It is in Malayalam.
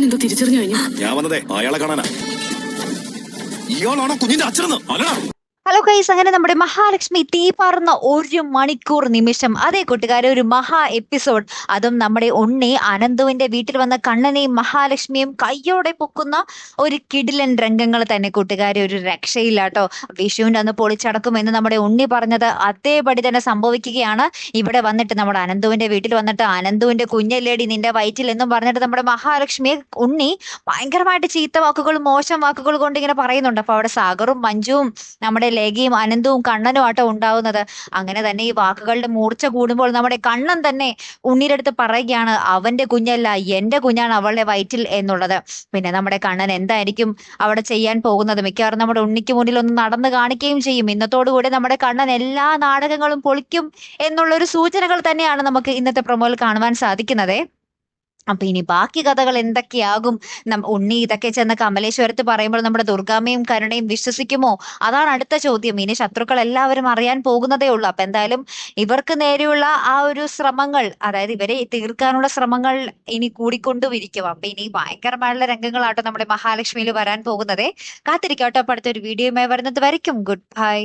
എന്തോ തിരിച്ചറിഞ്ഞു കഴിഞ്ഞു. ഞാൻ വന്നതേ അയാളെ കാണാനാ. ഇയാളാണോ കുഞ്ഞിന്റെ അച്ഛനെന്ന്? അല്ലടാ. ഹലോ ഗൈസ്, അങ്ങനെ നമ്മുടെ മഹാലക്ഷ്മി തീ പാറുന്ന 1 മണിക്കൂർ നിമിഷം, അതേ കൂട്ടുകാരെ, ഒരു മഹാ എപ്പിസോഡ്. അതും നമ്മുടെ ഉണ്ണി അനന്തുവിന്റെ വീട്ടിൽ വന്ന കണ്ണനെയും മഹാലക്ഷ്മിയും കയ്യോടെ പൊക്കുന്ന ഒരു കിടിലൻ രംഗങ്ങൾ തന്നെ കൂട്ടുകാരെ. ഒരു രക്ഷയില്ലാട്ടോ. വിഷുവിന്റെ അന്ന് പൊളിച്ചടക്കുമെന്ന് നമ്മുടെ ഉണ്ണി പറഞ്ഞത് അതേപടി തന്നെ സംഭവിക്കുകയാണ്. ഇവിടെ വന്നിട്ട് നമ്മുടെ അനന്തുവിന്റെ വീട്ടിൽ വന്നിട്ട് അനന്തുവിന്റെ കുഞ്ഞല്ലേടി നിന്റെ വയറ്റിൽ എന്നും പറഞ്ഞിട്ട് നമ്മുടെ മഹാലക്ഷ്മിയെ ഉണ്ണി ഭയങ്കരമായിട്ട് ചീത്ത വാക്കുകളും മോശം വാക്കുകൾ കൊണ്ട് ഇങ്ങനെ പറയുന്നുണ്ട്. അപ്പൊ അവിടെ സാഗറും മഞ്ജുവും നമ്മുടെ ലേഖയും അനന്തവും കണ്ണനും ആട്ടോ ഉണ്ടാവുന്നത്. അങ്ങനെ തന്നെ ഈ വാക്കുകളുടെ മൂർച്ച കൂടുമ്പോൾ നമ്മുടെ കണ്ണൻ തന്നെ ഉണ്ണിയുടെ അടുത്ത് പറയുകയാണ്, അവന്റെ കുഞ്ഞല്ല എന്റെ കുഞ്ഞാണ് അവളുടെ വയറ്റിൽ എന്നുള്ളത്. പിന്നെ നമ്മുടെ കണ്ണൻ എന്തായിരിക്കും അവിടെ ചെയ്യാൻ പോകുന്നത്? മിക്കവാറും നമ്മുടെ ഉണ്ണിക്ക് മുന്നിൽ ഒന്ന് നടന്നു കാണിക്കുകയും ചെയ്യും. ഇന്നത്തോടുകൂടി നമ്മുടെ കണ്ണൻ എല്ലാ നാടകങ്ങളും പൊളിക്കും എന്നുള്ളൊരു സൂചനകൾ തന്നെയാണ് നമുക്ക് ഇന്നത്തെ പ്രൊമോയിൽ കാണുവാൻ സാധിക്കുന്നത്. അപ്പൊ ഇനി ബാക്കി കഥകൾ എന്തൊക്കെയാകും? ഉണ്ണി ഇതൊക്കെ ചെന്ന് കമലേശ്വരത്ത് പറയുമ്പോൾ നമ്മുടെ ദുർഗാമ്മയും കരുണയും വിശ്വസിക്കുമോ? അതാണ് അടുത്ത ചോദ്യം. ഇനി ശത്രുക്കൾ എല്ലാവരും അറിയാൻ പോകുന്നതേ ഉള്ളൂ. അപ്പൊ എന്തായാലും ഇവർക്ക് നേരെയുള്ള ആ ഒരു ശ്രമങ്ങൾ, അതായത് ഇവരെ തീർക്കാനുള്ള ശ്രമങ്ങൾ ഇനി കൂടിക്കൊണ്ടുമിരിക്കും. അപ്പൊ ഇനി ഭയങ്കരമായുള്ള രംഗങ്ങളാട്ടോ നമ്മുടെ മഹാലക്ഷ്മിയിൽ വരാൻ പോകുന്നത്. കാത്തിരിക്കാട്ടോ. അപ്പൊ അടുത്തൊരു വീഡിയോയുമായി വരുന്നത് വരയ്ക്കും ഗുഡ് ബൈ.